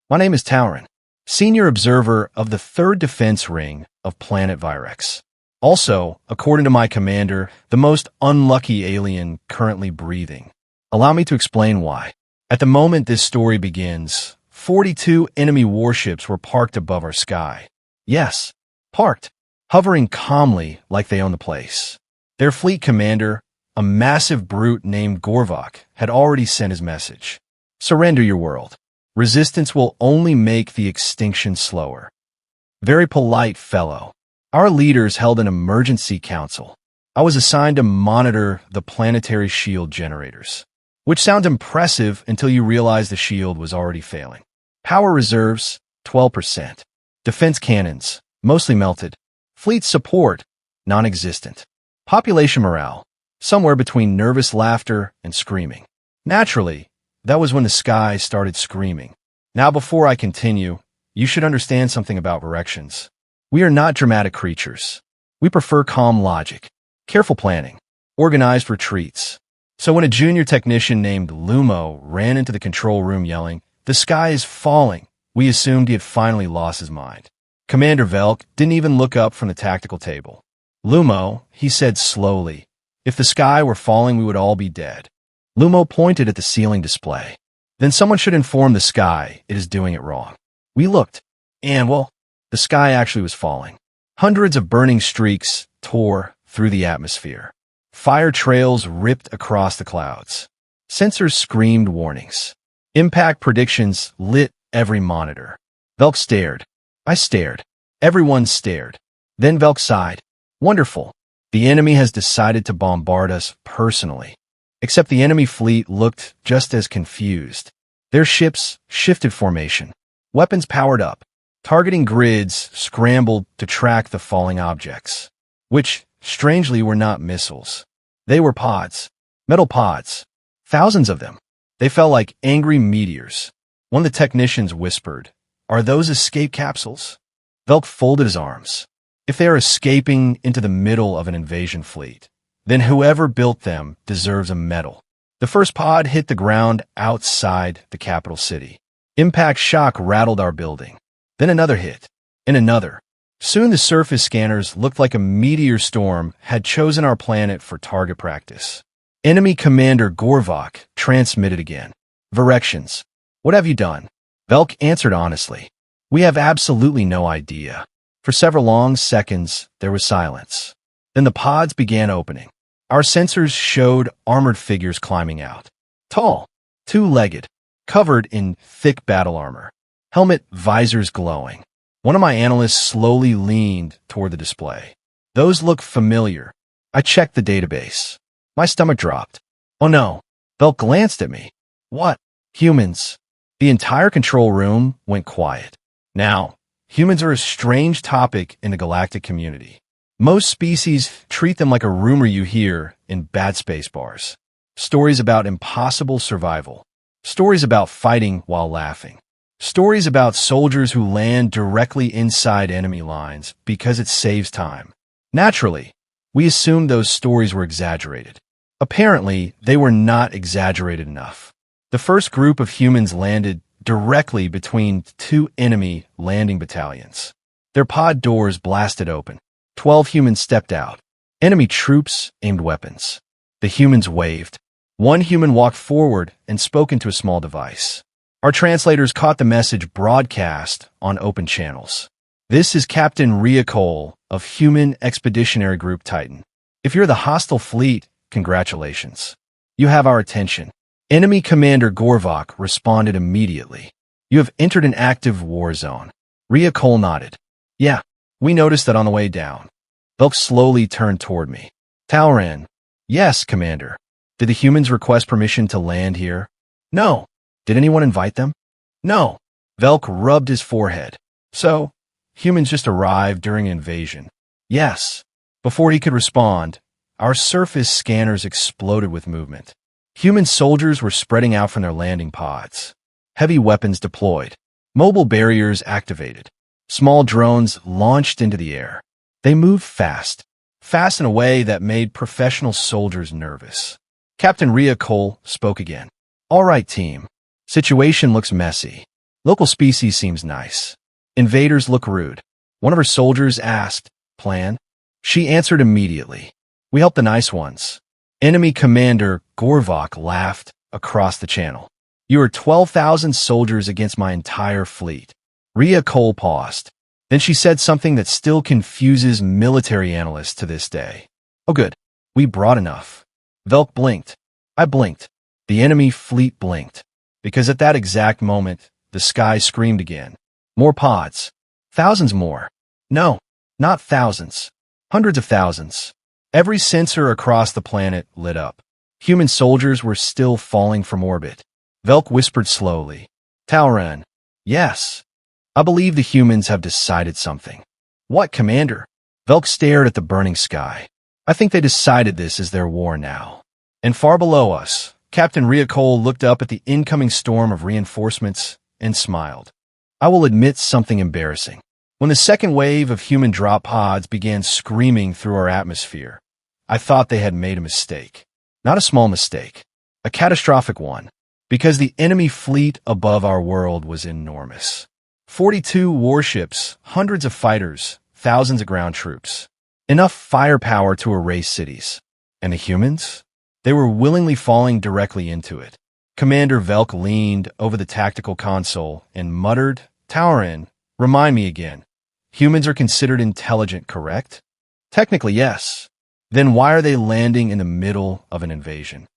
My name is Tauren, Senior Observer of the 3rd Defense Ring of planet Virex. Also, according to my commander, the most unlucky alien currently breathing. Allow me to explain why. At the moment this story begins, 42 enemy warships were parked above our sky. Yes, parked, hovering calmly like they own the place. Their fleet commander, a massive brute named Gorvok, had already sent his message. Surrender your world. Resistance will only make the extinction slower. Very polite fellow. Our leaders held an emergency council. I was assigned to monitor the planetary shield generators, which sounds impressive until you realize the shield was already failing. Power reserves, 12%. Defense cannons, mostly melted. Fleet support, non-existent. Population morale, somewhere between nervous laughter and screaming. Naturally, that was when the sky started screaming. Now before I continue, you should understand something about Virexians. We are not dramatic creatures. We prefer calm logic, careful planning, organized retreats. So when a junior technician named Lumo ran into the control room yelling, "The sky is falling," we assumed he had finally lost his mind. Commander Velk didn't even look up from the tactical table. "Lumo," he said slowly, "if the sky were falling, we would all be dead." Lumo pointed at the ceiling display. "Then someone should inform the sky it is doing it wrong." We looked, and, well, the sky actually was falling. Hundreds of burning streaks tore through the atmosphere. Fire trails ripped across the clouds. Sensors screamed warnings. Impact predictions lit every monitor. Velk stared. I stared. Everyone stared. Then Velk sighed. "Wonderful. The enemy has decided to bombard us personally." Except the enemy fleet looked just as confused. Their ships shifted formation. Weapons powered up. Targeting grids scrambled to track the falling objects, which, strangely, were not missiles. They were pods. Metal pods. Thousands of them. They fell like angry meteors. One of the technicians whispered, "Are those escape capsules?" Velk folded his arms. "If they are escaping into the middle of an invasion fleet, then whoever built them deserves a medal." The first pod hit the ground outside the capital city. Impact shock rattled our building. Then another hit, and another. Soon the surface scanners looked like a meteor storm had chosen our planet for target practice. Enemy Commander Gorvok transmitted again. "Virexians, what have you done?" Velk answered honestly. "We have absolutely no idea." For several long seconds, there was silence. Then the pods began opening. Our sensors showed armored figures climbing out. Tall, two-legged, covered in thick battle armor. Helmet visors glowing. One of my analysts slowly leaned toward the display. "Those look familiar." I checked the database. My stomach dropped. "Oh no." Velk glanced at me. "What?" "Humans." The entire control room went quiet. Now, humans are a strange topic in the galactic community. Most species treat them like a rumor you hear in bad space bars. Stories about impossible survival. Stories about fighting while laughing. Stories about soldiers who land directly inside enemy lines because it saves time. Naturally, we assumed those stories were exaggerated. Apparently, they were not exaggerated enough. The first group of humans landed directly between two enemy landing battalions. Their pod doors blasted open. 12 humans stepped out. Enemy troops aimed weapons. The humans waved. One human walked forward and spoke into a small device. Our translators caught the message broadcast on open channels. "This is Captain Rhea Cole of Human Expeditionary Group Titan. If you're the hostile fleet, congratulations. You have our attention." Enemy Commander Gorvok responded immediately. "You have entered an active war zone." Rhea Cole nodded. "Yeah, we noticed that on the way down." Velk slowly turned toward me. "Tauren." "Yes, Commander." "Did the humans request permission to land here?" "No." "Did anyone invite them?" "No." Velk rubbed his forehead. "So, humans just arrived during an invasion?" "Yes." Before he could respond, our surface scanners exploded with movement. Human soldiers were spreading out from their landing pods. Heavy weapons deployed. Mobile barriers activated. Small drones launched into the air. They moved fast in a way that made professional soldiers nervous. Captain Rhea Cole spoke again. "All right, team. Situation looks messy. Local species seems nice. Invaders look rude. One of her soldiers asked, "Plan?" She answered immediately. "We help the nice ones." Enemy Commander Gorvok laughed across the channel. "You are 12,000 soldiers against my entire fleet." Rhea Cole paused. Then she said something that still confuses military analysts to this day. "Oh good, we brought enough." Velk blinked. I blinked. The enemy fleet blinked. Because at that exact moment, the sky screamed again. More pods. Thousands more. No, not thousands. Hundreds of thousands. Every sensor across the planet lit up. Human soldiers were still falling from orbit. Velk whispered slowly. "Talran." "Yes. I believe the humans have decided something." "What, Commander?" Velk stared at the burning sky. "I think they decided this is their war now." And far below us, Captain Rhea Cole looked up at the incoming storm of reinforcements and smiled. I will admit something embarrassing. When the second wave of human drop pods began screaming through our atmosphere, I thought they had made a mistake. Not a small mistake. A catastrophic one. Because the enemy fleet above our world was enormous. 42 warships, hundreds of fighters, thousands of ground troops. Enough firepower to erase cities. And the humans? They were willingly falling directly into it. Commander Velk leaned over the tactical console and muttered, "Taurin, remind me again. Humans are considered intelligent, correct?" "Technically, yes." "Then why are they landing in the middle of an invasion?"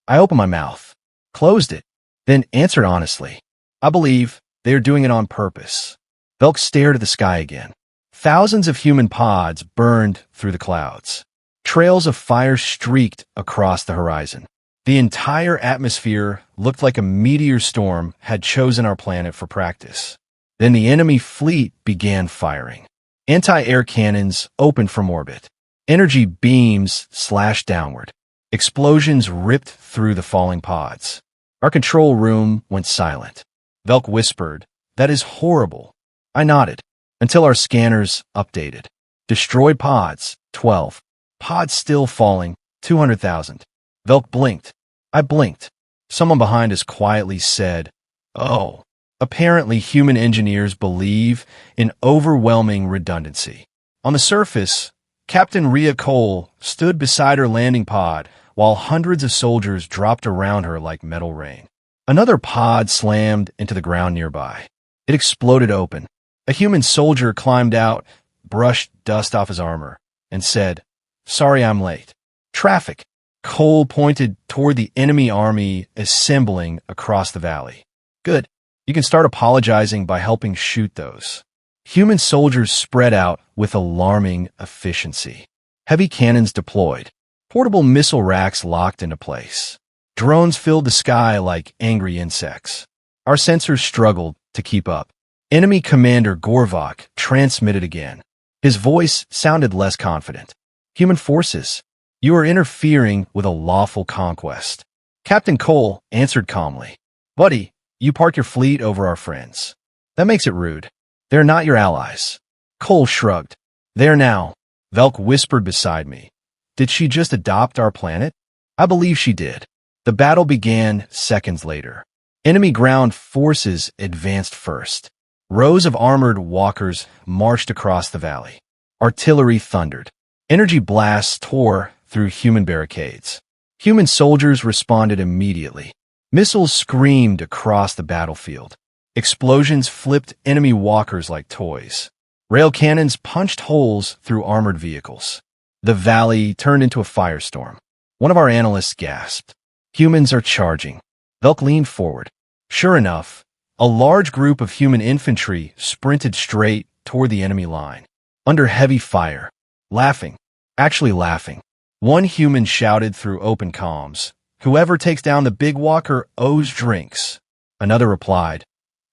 I opened my mouth, closed it, then answered honestly. "I believe they are doing it on purpose." Velk stared at the sky again. Thousands of human pods burned through the clouds. Trails of fire streaked across the horizon. The entire atmosphere looked like a meteor storm had chosen our planet for practice. Then the enemy fleet began firing. Anti-air cannons opened from orbit. Energy beams slashed downward. Explosions ripped through the falling pods. Our control room went silent. Velk whispered, "That is horrible." I nodded, until our scanners updated. Destroyed pods, 12. Pods still falling, 200,000. Velk blinked. I blinked. Someone behind us quietly said, "Oh." Apparently, human engineers believe in overwhelming redundancy. On the surface, Captain Rhea Cole stood beside her landing pod while hundreds of soldiers dropped around her like metal rain. Another pod slammed into the ground nearby. It exploded open. A human soldier climbed out, brushed dust off his armor, and said, "Sorry I'm late." "Traffic." Cole pointed toward the enemy army assembling across the valley. "Good. You can start apologizing by helping shoot those." Human soldiers spread out with alarming efficiency. Heavy cannons deployed. Portable missile racks locked into place. Drones filled the sky like angry insects. Our sensors struggled to keep up. Enemy Commander Gorvok transmitted again. His voice sounded less confident. "Human forces, you are interfering with a lawful conquest." Captain Cole answered calmly. "Buddy, you park your fleet over our friends. That makes it rude. They're not your allies." Cole shrugged. "There now." Velk whispered beside me. "Did she just adopt our planet?" I believe she did. The battle began seconds later. Enemy ground forces advanced first. Rows of armored walkers marched across the valley. Artillery thundered. Energy blasts tore through human barricades. Human soldiers responded immediately. Missiles screamed across the battlefield. Explosions flipped enemy walkers like toys. Rail cannons punched holes through armored vehicles. The valley turned into a firestorm. One of our analysts gasped. "Humans are charging." Velk leaned forward. Sure enough, a large group of human infantry sprinted straight toward the enemy line. Under heavy fire. Laughing. Actually laughing. One human shouted through open comms, "Whoever takes down the big walker owes drinks." Another replied,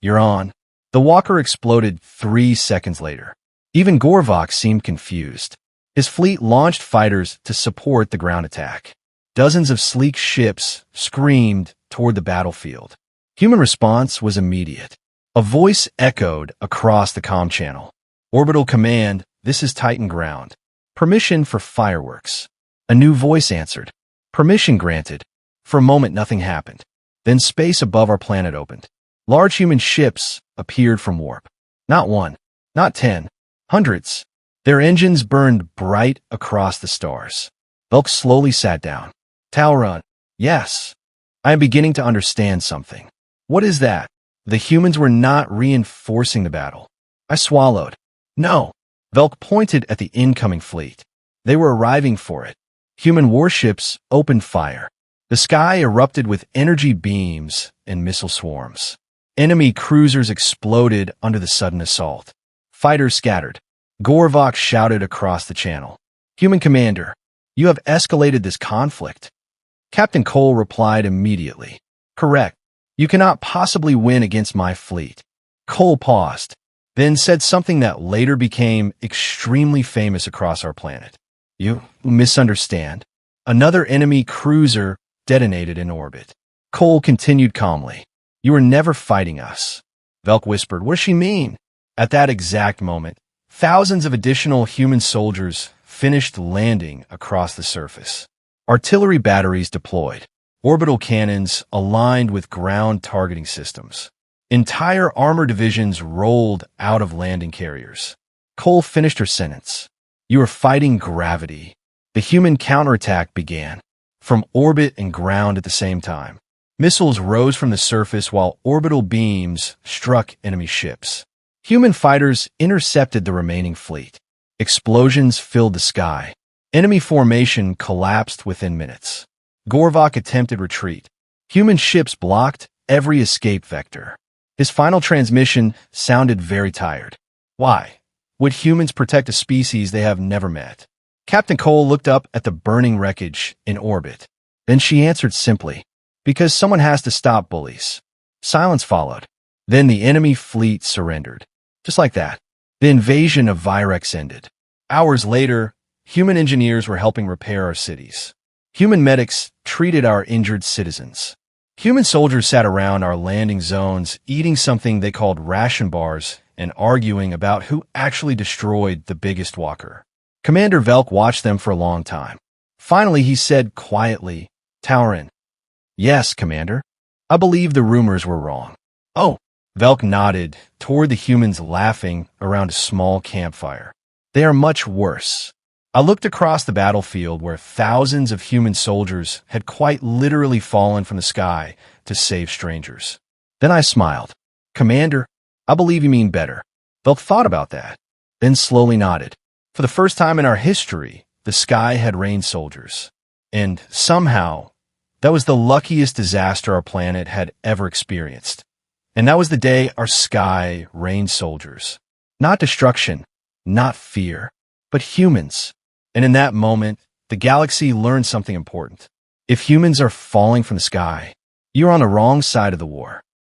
"You're on." The walker exploded 3 seconds later. Even Gorvok seemed confused. His fleet launched fighters to support the ground attack. Dozens of sleek ships screamed toward the battlefield. Human response was immediate. A voice echoed across the comm channel. "Orbital command, this is Titan ground. Permission for fireworks." A new voice answered. "Permission granted." For a moment nothing happened. Then space above our planet opened. Large human ships appeared from warp. Not one, not 10, hundreds. Their engines burned bright across the stars. Velk slowly sat down. Talrun, yes. I am beginning to understand something. What is that? The humans were not reinforcing the battle. I swallowed. No. Velk pointed at the incoming fleet. They were arriving for it. Human warships opened fire. The sky erupted with energy beams and missile swarms. Enemy cruisers exploded under the sudden assault. Fighters scattered. Gorvok shouted across the channel. Human commander, you have escalated this conflict. Captain Cole replied immediately. Correct. You cannot possibly win against my fleet. Cole paused, then said something that later became extremely famous across our planet. You misunderstand. Another enemy cruiser detonated in orbit. Cole continued calmly. You were never fighting us. Velk whispered, what does she mean? At that exact moment, thousands of additional human soldiers finished landing across the surface. Artillery batteries deployed. Orbital cannons aligned with ground targeting systems. Entire armor divisions rolled out of landing carriers. Cole finished her sentence. You are fighting gravity. The human counterattack began. From orbit and ground at the same time. Missiles rose from the surface while orbital beams struck enemy ships. Human fighters intercepted the remaining fleet. Explosions filled the sky. Enemy formation collapsed within minutes. Gorvok attempted retreat. Human ships blocked every escape vector. His final transmission sounded very tired. Why would humans protect a species they have never met? Captain Cole looked up at the burning wreckage in orbit. Then she answered simply, because someone has to stop bullies. Silence followed. Then the enemy fleet surrendered. Just like that, the invasion of Virex ended. Hours later, human engineers were helping repair our cities. Human medics treated our injured citizens. Human soldiers sat around our landing zones eating something they called ration bars and arguing about who actually destroyed the biggest walker. Commander Velk watched them for a long time. Finally, he said quietly, Taurin. Yes, Commander. I believe the rumors were wrong. Oh, Velk nodded toward the humans laughing around a small campfire. They are much worse. I looked across the battlefield where thousands of human soldiers had quite literally fallen from the sky to save strangers. Then I smiled. Commander, I believe you mean better. Velk thought about that, then slowly nodded. For the first time in our history, the sky had rained soldiers. And somehow, that was the luckiest disaster our planet had ever experienced. And that was the day our sky rained soldiers. Not destruction, not fear, but humans. And in that moment, the galaxy learned something important. If humans are falling from the sky, you're on the wrong side of the war.